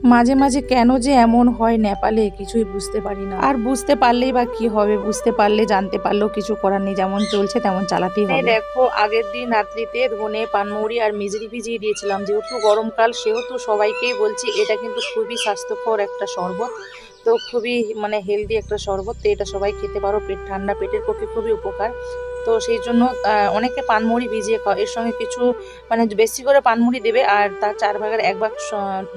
মাঝে মাঝে কেন যে এমন হয় নেপালে কিছুই বুঝতে পারি না। আর বুঝতে পারলেই বা কি হবে, বুঝতে পারলে জানতে পারলেও কিছু করার নেই, যেমন চলছে তেমন চালাতেই হবে। দেখো আগের দিন রাত্রিতে ধনে পানমৌরি আর মিজরি ভিজিয়ে দিয়েছিলাম, যেহেতু গরমকাল সেহেতু সবাইকেই বলছি এটা কিন্তু খুবই স্বাস্থ্যকর একটা শরবত। তো খুবই মানে হেলদি একটা শরবত, তো এটা সবাই খেতে পারো, পেট ঠান্ডা, পেটের পক্ষে খুবই উপকার। তো সেই জন্য অনেকে পানমৌরি ভিজিয়ে খাও, এর সঙ্গে কিছু মানে বেশি করে পানমুড়ি দেবে আর তার 4 ভাগের 1 ভাগ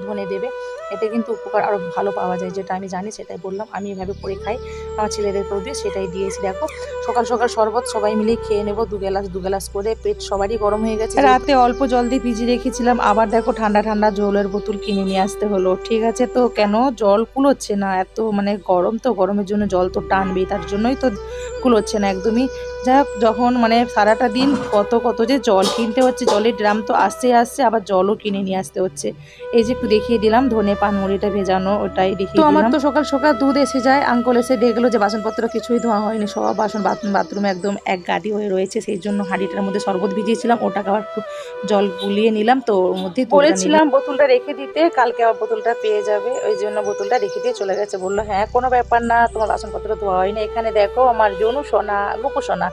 ধনে দেবে। এতে কিন্তু উপকার আরও ভালো পাওয়া যায়, যেটা আমি জানি সেটাই বললাম। আমি এভাবে করে খাই, আমার ছেলেদেরকেও দিয়ে সেটাই দিয়েছি। দেখো সকাল সকাল শরবত সবাই মিলেই খেয়ে নেবো, 2 গ্লাস করে। পেট সবারই গরম হয়ে গেছে, রাতে অল্প জল দিয়ে ভিজিয়ে রেখেছিলাম, আবার দেখো ঠান্ডা ঠান্ডা জলের বোতল কিনে নিয়ে আসতে হলো। ঠিক আছে, তো কেন জল কুলোচ্ছে না, এত মানে গরম, তো গরমের জন্য জল তো টানবেই, তার জন্যই তো কুলোচ্ছে না একদমই। যাই হোক, যখন মানে সারাটা দিন কত কত যে জল কিনতে হচ্ছে, জলের ড্রাম তো আসছে আসছে, আবার জলও কিনে নিয়ে আসতে হচ্ছে। এই যে একটু দেখিয়ে দিলাম ধনে পানমুড়িটা ভেজানো, ওটাই দেখিয়ে দিলাম। তো আমার তো সকাল সকাল দুধ এসে যায়, আঙ্কল এসে দেখলো যে বাসনপত্র কিছুই ধোয়া হয়নি, সব বাসন বাথরুমে একদম এক গাদি হয়ে রয়েছে। সেই জন্য হাঁড়িটার মধ্যে শরবত ভিজিয়েছিলাম, ওটাকে আবার একটু জল গুলিয়ে নিলাম। তো ওর মধ্যে বলেছিলাম বোতলটা রেখে দিতে, কালকে আবার বোতলটা পেয়ে যাবে, ওই জন্য বোতলটা রেখে দিয়ে চলে গেছে। বললো হ্যাঁ কোনো ব্যাপার না, তোমার বাসনপত্র ধোয়া হয়নি। এখানে দেখো আমার জনু সোনা, গোপু সোনা,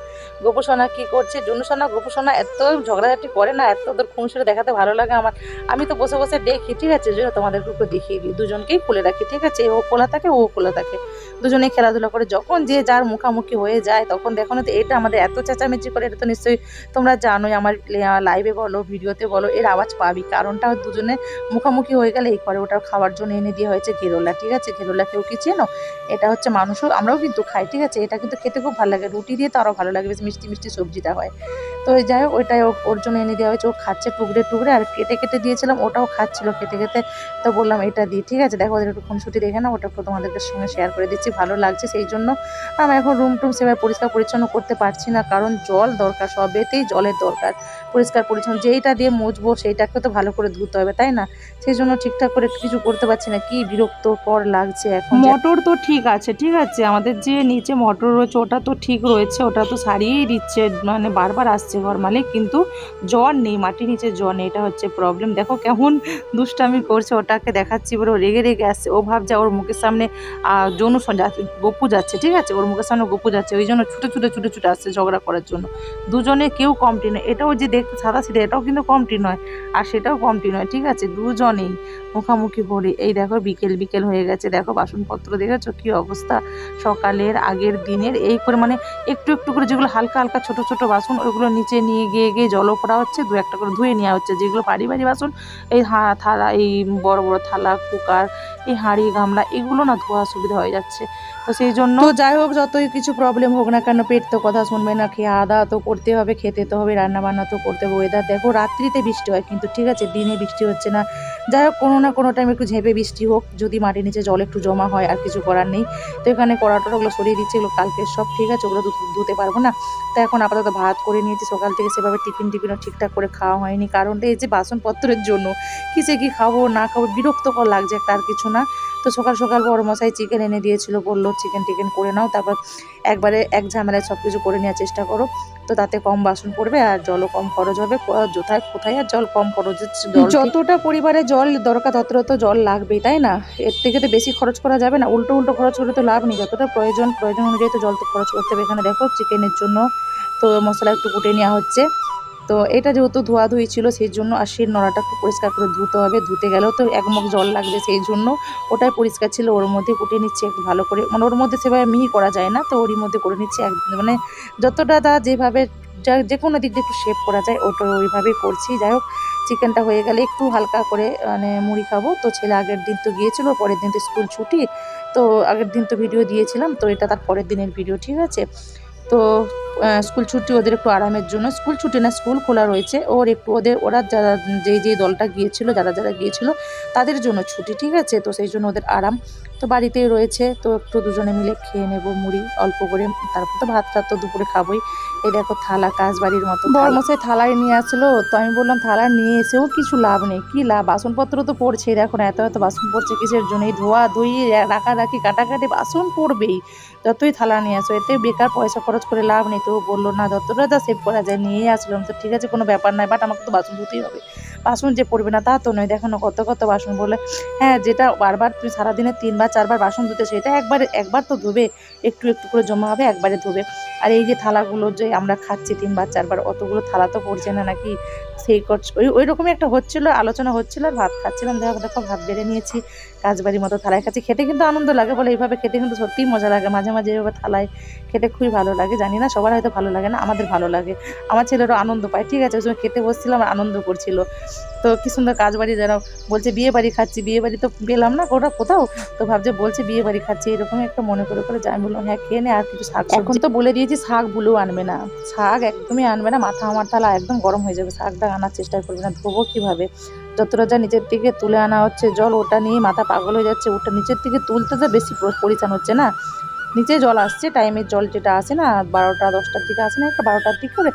গোপু সোনা কি করছে, জনু সোনা গোপু সোনা এত ঝগড়াঝাটি করে না, এত ওদের খুনসুরে দেখাতে ভালো লাগে আমার। আমি তো বসে বসে দেখি, ঠিক আছে, যে তোমাদেরকে একটু দেখিয়ে দিই, দুজনকেই খুলে রাখি, ঠিক আছে, ও খোলা থাকে ও খোলা থাকে, দুজনেই খেলাধুলা করে। যখন যে যার মুখামুখি হয়ে যায় তখন দেখো না, তো এটা আমাদের এত চেঁচামেচি করে, এটা তো নিশ্চয়ই তোমরা জানোই, আমার লাইভে বলো ভিডিওতে বলো এর আওয়াজ পাবি, কারণটা দুজনে মুখামুখি হয়ে গেলে এই করে। ওটা খাওয়ার জন্য এনে দিয়ে হয়েছে ঘেরোলা, ঠিক আছে, ঘেরোলা কেউ কি চেনো? এটা হচ্ছে মানুষও, আমরাও কিন্তু খাই, ঠিক আছে, এটা কিন্তু খেতে খুব ভালো লাগে, রুটি দিয়ে তো আরও ভালো লাগে, বেশ মিষ্টি মিষ্টি সবজিটা হয়। তো যাই হোক, ওইটাই ওর জন্য এনে দেওয়া হয়েছে, ও খাচ্ছে টুকরে টুকরে, আর কেটে কেটে দিয়েছিলাম, ওটাও খাচ্ছিল খেতে খেতে। তো বললাম এটা দিই, ঠিক আছে, দেখো ওদের একটু খুনসুটি দেখে না, ওটা তোমাদেরকে সঙ্গে শেয়ার করে দিচ্ছি, ভালো লাগছে। সেই জন্য আমি এখন রুম টুম সেভাবে পরিষ্কার পরিচ্ছন্ন করতে পারছি না, কারণ জল দরকার, সবেতেই জলের দরকার। পরিষ্কার পরিচ্ছন্ন যেইটা দিয়ে মুছবো সেইটাকে তো ভালো করে ধুতে হবে, তাই না? সেই জন্য ঠিকঠাক করে কিছু করতে পারছি না, কি বিরক্তকর লাগছে এখন। মোটর তো ঠিক আছে, ঠিক আছে, আমাদের যে নিচে মোটর রয়েছে ওটা তো ঠিক রয়েছে, ওটা তো সারিয়েই দিচ্ছে, মানে বারবার আসছে ঘর মালিক, কিন্তু জল নেই, মাটির নিচে জল নেই, এটা হচ্ছে প্রবলেম। দেখো কেমন দুষ্টামি করছে, ওটাকে দেখাচ্ছি বলে ও রেগে রেগে আসছে, ও ভাবছে ওর মুখের সামনে জনু গপু যাচ্ছে, ঠিক আছে, ওর মুখের সামনে গপু যাচ্ছে, ওই জন্য ছুটে ছুটে ছুটে ছুটে আসছে ঝগড়া করার জন্য। দুজনে কেউ কমটি নয়, এটাও যে দেখতে সাদা সিধা এটাও কিন্তু কমটি নয়, আর সেটাও কমটি নয়, ঠিক আছে, দুজনেই মুখামুখি পড়ে। এই দেখো বিকেল বিকেল হয়ে গেছে, দেখো বাসনপত্র দেখেছো কি অবস্থা, সকালের আগের দিনের এই করে মানে একটু একটু করে যেগুলো হালকা হালকা ছোট ছোট বাসন, ওইগুলো নিচে নিয়ে গিয়ে গিয়ে জলও করা হচ্ছে, 2-1টা করে ধুয়ে নেওয়া হচ্ছে। যেগুলো ভারী ভারী বাসন, এই থালা, এই বড় বড় থালা, কুকার, এই হাঁড়ি গামলা, এগুলো না ধোয়া সুবিধা হয়ে যাচ্ছে। তো সেই জন্য তো যাই হোক, যতই কিছু প্রবলেম হোক না কেন, পেট তো কথা শুনবে না, খাওয়া দাওয়া তো করতে হবে, খেতে তো হবে, রান্না বান্না তো করতে হবে। ওয়েদার দেখো রাত্রিতে বৃষ্টি হয় কিন্তু, ঠিক আছে, দিনে বৃষ্টি হচ্ছে না। যাই হোক, কোনো না কোনো টাইম একটু ঝেঁপে বৃষ্টি হোক, যদি মাটির নিচে জল একটু জমা হয়, আর কিছু করার নেই। তো এখানে কড়াটোগুলো সরিয়ে দিচ্ছে, এগুলো কালকে সব, ঠিক আছে, ওগুলো ধুতে পারবো না। তো এখন আপাতত ভাত করে নিয়েছি, সকাল থেকে সেভাবে টিফিনও ঠিকঠাক করে খাওয়া হয়নি, কারণটা এই যে বাসনপত্রের জন্য। কিসে কি খাবো না খাবো, বিরক্তকর লাগছে একটা, আর কিছু না। তো সকাল সকাল বড় মশাই চিকেন এনে দিয়েছিল, বললো চিকেন টিকেন করে নাও, তারপর একবারে এক ঝামেলায় সব কিছু করে নেওয়ার চেষ্টা করো, তো তাতে কম বাসন পড়বে আর জলও কম খরচ হবে। কোথায় কোথায় আর জল কম খরচ হচ্ছে, যতটা পরিবারে জল দরকার ততটা তো জল লাগবেই, তাই না? এর থেকে তো বেশি খরচ করা যাবে না, উল্টো উল্টো খরচ করে তো লাভ নেই, যতটা প্রয়োজন অনুযায়ী তো জল তো খরচ করতে হবে। এখানে দেখো চিকেনের জন্য তো মশলা একটু কুটে নেওয়া হচ্ছে। তো এটা যেহেতু ধোয়াধুয়ি ছিল সেই জন্য, আর সেই নড়াটা একটু পরিষ্কার করে ধুতে হবে, ধুতে গেলেও তো 1 মগ জল লাগবে, সেই জন্য ওটাই পরিষ্কার ছিল, ওর মধ্যে কুটে নিচ্ছে একটু ভালো করে, মানে ওর মধ্যে সেভাবে মিহি করা যায় না, তো ওরই মধ্যে করে নিচ্ছে মানে যতটা যেভাবে যে কোনো দিক দিয়ে একটু শেপ করা যায় ওটা ওইভাবেই করছি। যাই হোক, চিকেনটা হয়ে গেলে একটু হালকা করে মানে মুড়ি খাবো। তো ছেলে আগের দিন তো গিয়েছিল, পরের দিন তো স্কুল ছুটি, তো আগের দিন তো ভিডিও দিয়েছিলাম, তো এটা তার পরের দিনের ভিডিও, ঠিক আছে। তো স্কুল ছুটি ওদের একটু আরামের জন্য, স্কুল ছুটি না স্কুল খোলা রয়েছে, ওর একটু ওরা যারা যেই দলটা গিয়েছিল, যারা গিয়েছিল তাদের জন্য ছুটি, ঠিক আছে, তো সেই জন্য ওদের আরাম। তো বাড়িতেই রয়েছে, তো একটু দুজনে মিলে খেয়ে নেবো মুড়ি অল্প করে, তারপর তো ভাত টাত তো দুপুরে খাবোই। এই দেখো থালা কাজবাড়ির মতো, বড়মশাই থালায় নিয়ে আসলো, তো আমি বললাম থালা নিয়ে এসেও কিছু লাভ নেই, কি লাভ, বাসনপত্র তো পড়ছে, দেখো না এত এত বাসন পড়ছে, কিসের জন্য, এই ধোয়া ধুই রাখারাখি কাটাকাটি বাসন পড়বেই, যতই থালা নিয়ে আসো, এতে বেকার পয়সা খরচ করে লাভ নেই। তো বললো না যতটা সেভ করা যায় নিয়েই আসলাম, তো ঠিক আছে কোনো ব্যাপার নয়, বাট আমাকে তো বাসন ধুতেই হবে, বাসন যে পড়বে না তা তো নয়, দেখো না কত কত বাসন। বলে হ্যাঁ, যেটা বারবার তুমি সারাদিনে 3 বার 4 বার বাসন ধুতে সেটা একবার তো ধুবে, একটু একটু করে জমা হবে একবারে ধুবে। আর এই যে থালাগুলো যে আমরা খাচ্ছি 3 বার 4 বার, অতগুলো থালা তো পড়ছে না নাকি, সেই ওই রকমই একটা হচ্ছিল, আলোচনা হচ্ছিল। আর ভাত খাচ্ছিলাম, দেখো দেখো ভাত বেড়ে নিয়েছি কাজবাড়ির মতো থালায় খাচ্ছি। খেতে কিন্তু আনন্দ লাগে, বলে এইভাবে খেতে কিন্তু সত্যিই মজা লাগে। মাঝে মাঝে এইভাবে থালায় খেতে খুবই ভালো লাগে। জানি না সবার হয়তো ভালো লাগে না, আমাদের ভালো লাগে। আমার ছেলেরও আনন্দ পায়, ঠিক আছে। ওই সময় খেতে বসছিলাম আর আনন্দ করছিল। তো কি সুন্দর কাজ বাড়ি যারা বলছে বিয়ে বাড়ি খাচ্ছি, বিয়ে বাড়ি তো পেলাম না ওটা কোথাও, তো ভাবছে বলছে বিয়ে বাড়ি খাচ্ছি, এরকমই একটা মনে করে করে যাই। বললাম হ্যাঁ খেয়ে নে, আর কিছু শাক এখন তো বলে দিয়েছি শাক ভুলেও আনবে না, শাক একদমই আনবে না, মাথা আমার থালা একদম গরম হয়ে যাবে, শাকটা আনার চেষ্টা করবে না। ধোবো কীভাবে, যতটা যা নিচের দিকে তুলে আনা হচ্ছে জল, ওটা নিয়ে মাথা পাগল হয়ে যাচ্ছে। ওটা নিচের দিকে তুলতে তো বেশি পরিশ্রম হচ্ছে না, নিচে জল আসছে, টাইমের জল যেটা আসে না 12টা 10টার দিকে আসে না, একটা 12টার দিক করে,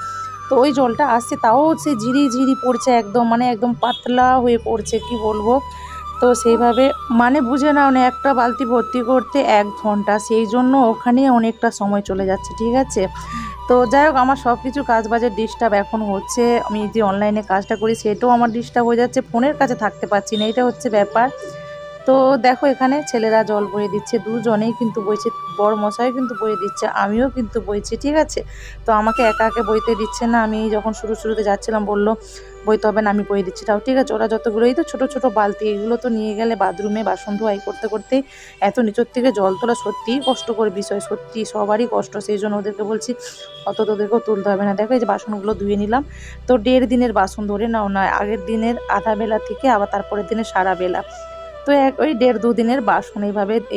তো ওই জলটা আসছে, তাও সে ঝিরি ঝিরি পড়ছে একদম, মানে একদম পাতলা হয়ে পড়ছে, কি বলবো। তো সেইভাবে মানে বুঝে নাও না, একটা বালতি ভর্তি করতে 1 ঘন্টা, সেই জন্য ওখানে অনেকটা সময় চলে যাচ্ছে, ঠিক আছে। তো যাই হোক, আমার সব কিছু কাজ বাজের ডিস্টার্ব এখন হচ্ছে। আমি যে অনলাইনে কাজটা করি সেটাও আমার ডিস্টার্ব হয়ে যাচ্ছে, ফোনের কাছে থাকতে পারছি না, এটা হচ্ছে ব্যাপার। তো দেখো এখানে ছেলেরা জল বয়ে দিচ্ছে, দুজনেই কিন্তু বইছে, বড় মশাই কিন্তু বয়ে দিচ্ছে, আমিও কিন্তু বইছি, ঠিক আছে। তো আমাকে একা একা বইতে দিচ্ছে না, আমি যখন শুরুতে যাচ্ছিলাম বললো বইতে হবে না, আমি বয়ে দিচ্ছি, তাও ঠিক আছে। ওরা যতগুলোই তো ছোট ছোট বালতি, এগুলো তো নিয়ে গেলে বাথরুমে বাসন ধোয়াই করতে করতেই এত নিচের থেকে জল তোলা সত্যিই কষ্টকর বিষয়, সত্যি সবারই কষ্ট। সেই জন্য ওদেরকে বলছি অত তোদেরকেও তুলতে হবে না। দেখো এই যে বাসনগুলো ধুয়ে নিলাম, তো 1.5 দিনের বাসন ধরে নাও না, আগের দিনের আধা বেলা থেকে আবার তারপরের দিনের সারা বেলা, তো ওই 1.5-2 দিনের বাসন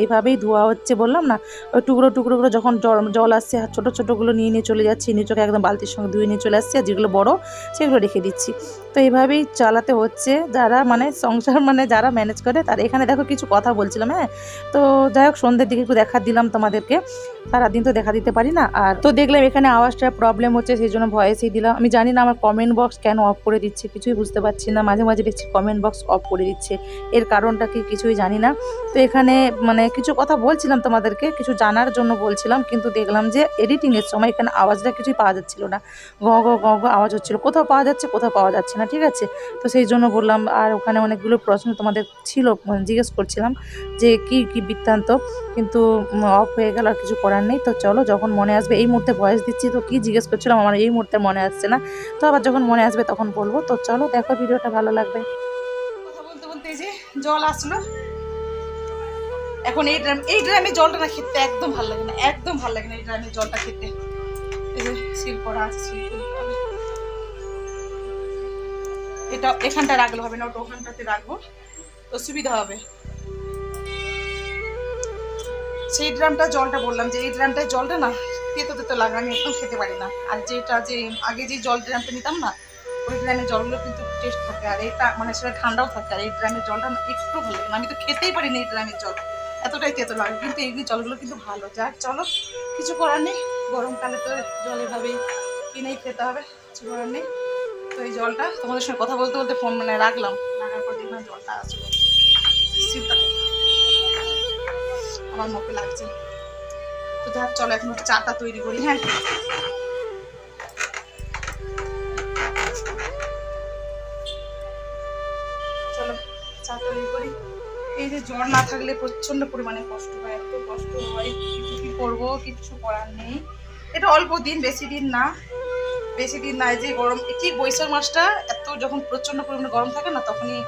এইভাবেই ধোয়া হচ্ছে। বললাম না, ওই টুকরো টুকরো করে যখন জল আসছে আর ছোটো ছোটোগুলো নিয়ে চলে যাচ্ছি, নিচকে একদম বালতির সঙ্গে ধুয়ে নিয়ে চলে আসছি, আর যেগুলো বড় সেগুলো রেখে দিচ্ছি। তো এইভাবেই চালাতে হচ্ছে, যারা মানে সংসার মানে যারা ম্যানেজ করে তারা। এখানে দেখো কিছু কথা বলছিলাম, হ্যাঁ। তো যাই হোক, সন্ধ্যের দিকে একটু দেখা দিলাম তোমাদেরকে, সারাদিন তো দেখা দিতে পারি না। আর তো দেখলাম এখানে আওয়াজটা প্রবলেম হচ্ছে, সেই জন্য ভয়েসই দিলাম। আমি জানি না আমার কমেন্ট বক্স কেন অফ করে দিচ্ছে, কিছুই বুঝতে পারছি না। মাঝে মাঝে দেখছি কমেন্ট বক্স অফ করে দিচ্ছে, এর কারণটা কি কিছুই জানি না। তো এখানে মানে কিছু কথা বলছিলাম তোমাদেরকে, কিছু জানার জন্য বলছিলাম, কিন্তু দেখলাম যে এডিটিংয়ের সময় এখানে আওয়াজটা কিছুই পাওয়া যাচ্ছিল না, গ গ গ গ আওয়াজ হচ্ছিল, কোথাও পাওয়া যাচ্ছে কোথাও পাওয়া যাচ্ছে না, ঠিক আছে। তো সেই জন্য বললাম। আর ওখানে অনেকগুলো প্রশ্ন তোমাদের ছিল, জিজ্ঞেস করছিলাম যে কি কি বৃত্তান্ত, কিন্তু অফ হয়ে গেল, আর কিছু করার নেই। তো চলো, যখন মনে আসবে, এই মুহূর্তে ভয়েস দিচ্ছি তো কি জিজ্ঞেস করছিলাম আমার এই মুহূর্তে মনে আসছে না, তো আবার যখন মনে আসবে তখন বলবো। তো চলো দেখো, ভিডিওটা ভালো লাগবে। কথা বলতে বলতে এই যে জল আসলো, এখন এই ড্রামে জলটা না খেতে একদম ভালো লাগে না, একদম ভালো লাগে না এই ড্রামে জলটা খেতে। এই যে সিল করা আছে, এটা এখানটা রাখলে হবে না, ওটা ওখানটাতে রাখবো, তো সুবিধা হবে। সেই ড্রামটা জলটা বললাম যে এই ড্রামটায় জলটা না তেতো তেতো লাগে, আমি একদম খেতে পারি না। আর যেটা যে আগে যে জল ড্রামটা নিতাম না, ওই ড্রামের জলগুলো কিন্তু টেস্ট থাকে, আর এটা মানে সেটা ঠান্ডাও থাকে। আর এই ড্রামের জলটা একটু ভালো লাগে না, আমি তো খেতেই পারি না এই ড্রামের জল, এতটাই তেতো লাগে। কিন্তু এই জলগুলো কিন্তু ভালো। যাক চলো, কিছু করার নেই, গরমকালে তো জল এভাবেই কিনেই খেতে হবে, কিছু করার নেই। তো এই জলটা তোমাদের সঙ্গে কথা বলতে বলতে ফোন মানে রাখলাম, রাখার পর দেখলাম জলটা আসলো, আমার মুখে লাগছে। তো যাক চলো, এখন চাটা তৈরি করি। হ্যাঁ, চলো চা তৈরি করি। এই যে জ্বর না থাকলে প্রচন্ড পরিমাণে কষ্ট হয়, এত কষ্ট হয়, কিছু কি করবো, কিচ্ছু করার নেই। এটা অল্প দিন, বেশি দিন না, বেশি দিন নাই। যে গরম, ঠিক বৈশাখ মাসটা এত যখন প্রচন্ড পরিমাণে গরম থাকে না, তখনই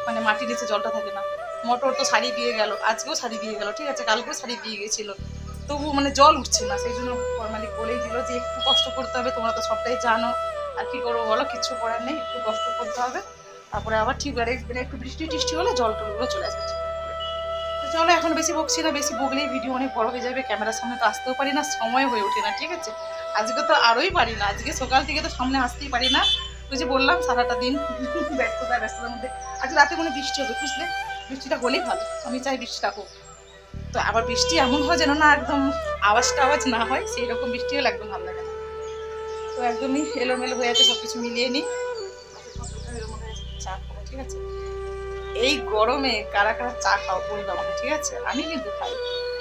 মানে মাটির নিচে জলটা থাকে না। মোটর তো শাড়ি দিয়ে গেল, আজকেও শাড়ি দিয়ে গেল, ঠিক আছে, কালকেও শাড়ি দিয়ে গেছিলো, তবু মানে জল উঠছে না। সেই জন্য মালিক বলেই দিল যে একটু কষ্ট করতে হবে, তোমরা তো সবটাই জানো, আর কি করবো বলো, কিচ্ছু করার নেই, একটু কষ্ট করতে হবে। তারপরে আবার ঠিক আর একটু বৃষ্টি টিষ্টি হলে জল টলগুলো চলে আসবে। তো চলো, এখন বেশি বকছি না, বেশি বকলেই ভিডিও অনেক বড় হয়ে যাবে, ক্যামেরার সামনে তো আসতেও পারি না, সময় হয়ে ওঠে না, ঠিক আছে। আজকে তো আরোই পারি না, আজকে সকাল থেকে তো সামনে আসতেই পারি না, ওই যে বললাম সারাটা দিন ব্যস্ততার মধ্যে। আজকে রাতে কোনো বৃষ্টি হবে, বুঝলে, বৃষ্টিটা হলেই ভালো, আমি চাই বৃষ্টিটা হোক। তো আবার বৃষ্টি এমন হয় যেন না একদম আওয়াজ না হয়, সেই রকম বৃষ্টি হলে একদম ভালো লাগে না। তো একদমই এলোমেলো হয়ে আছে, সব কিছু মিলিয়ে নিই, চা খাবো, ঠিক আছে। এই গরমে কারা কারা চা খাও বলবো আমাকে, ঠিক আছে। আমি কিন্তু খাই,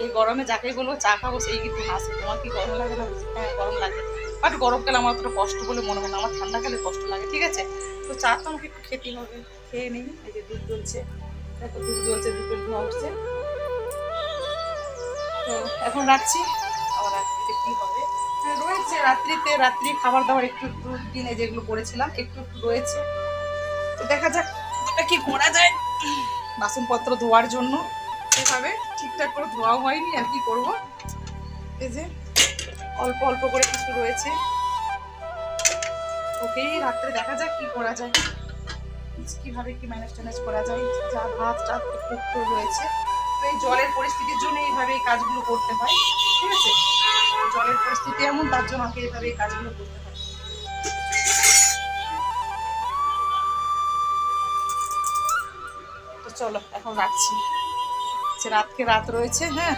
এই গরমে যাকে বলবো চা খাবো সেই কিন্তু হাসে, তোমার কি গরম লাগে না? হ্যাঁ গরম লাগে, বাট গরমকালে আমার অতটা কষ্ট বলে মনে হয় না, আমার ঠান্ডাকালে কষ্ট লাগে। ঠিক আছে, তো চা তো আমাকে একটু খেতেই হবে, খেয়ে নিই। এই যে দুধ জ্বলছে, দেখো দুধ জ্বলছে, দুধের ধোয়া উঠছে। তো এখন রাখছি, আবার রাত্রিতে কি হবে রয়েছে। রাত্রি খাবার দাবার একটু একটু দিনে যেগুলো করেছিলাম একটু একটু রয়েছে, তো দেখা যাক ওটা কি করা যায়। বাসনপত্র ধোয়ার জন্য সেভাবে ঠিকঠাক করে ধোয়াও হয়নি, আর কি করব। এই যে অল্প অল্প করে কিছু রয়েছে, ওকেই রাত্রে দেখা যাক কি করা যায়, কিভাবে কি ম্যানেজ ট্যানেজ করা যায়। যা ভাত টাত একটু একটু রয়েছে, তো এই জলের পরিস্থিতির জন্য এইভাবে এই কাজগুলো করতে হয়। ঠিক আছে, জলের পরিস্থিতি এমন, তার জন্য আমাকে এইভাবে এই কাজগুলো করতে হয়। তো চলো এখন রাখছি, রাত রয়েছে। হ্যাঁ,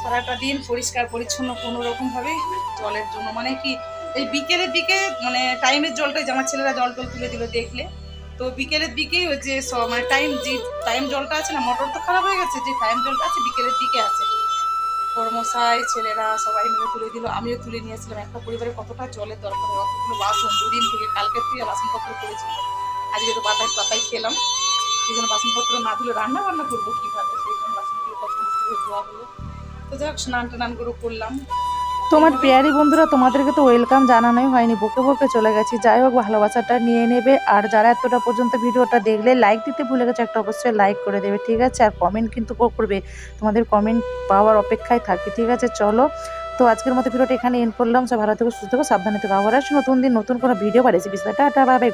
সারাটা দিন পরিষ্কার পরিচ্ছন্ন কোনো রকম ভাবে জলের জন্য, মানে কি এই বিকেলের দিকে মানে টাইমের জলটাই, আমার ছেলেরা জল টল তুলে দিল দেখলে, তো বিকেলের দিকেই ওই যে মানে টাইম জলটা আছে না, মোটর তো খারাপ হয়ে গেছে, যে টাইম জলটা আছে বিকেলের দিকে আছে, কর্মশাই ছেলেরা সবাই মিলে তুলে দিল, আমিও তুলে নিয়েছিলাম। একটা পরিবারে কতটা জলের দরকার হয়, অতগুলো বাসন, দুদিন থেকে কালকের থেকে বাসনপত্র করেছিল, আজকে তো পাতায় খেলাম, সেই জন্য বাসনপত্র না ধুলে রান্না করবো কিভাবে, সেই জন্য বাসনগুলো কষ্ট করে ধোয়া হলো। তো যাক, স্নান টান করে করলাম। তোমার পেয়ারি বন্ধুরা, তোমাদেরকে তো ওয়েলকাম জানানোই হয়নি, বকে বকে চলে গেছি। যাই হোক, ভালোবাসাটা নিয়ে নেবে। আর যারা এতটা পর্যন্ত ভিডিওটা দেখলে লাইক দিতে ভুলে গেছে, একটা অবশ্যই লাইক করে দেবে। ঠিক আছে, আর কমেন্ট কিন্তু করবে, তোমাদের কমেন্ট পাওয়ার অপেক্ষায় থাকি। ঠিক আছে, চলো তো আজকের মতো ভিডিওটা এখানে এন্ড করলাম। সব ভালো থেকো, সুস্থ থেকো, সাবধানে থেকো। আবার আসছি নতুন দিন নতুন কোনো ভিডিও বা রেসিপি। Tata, bye bye.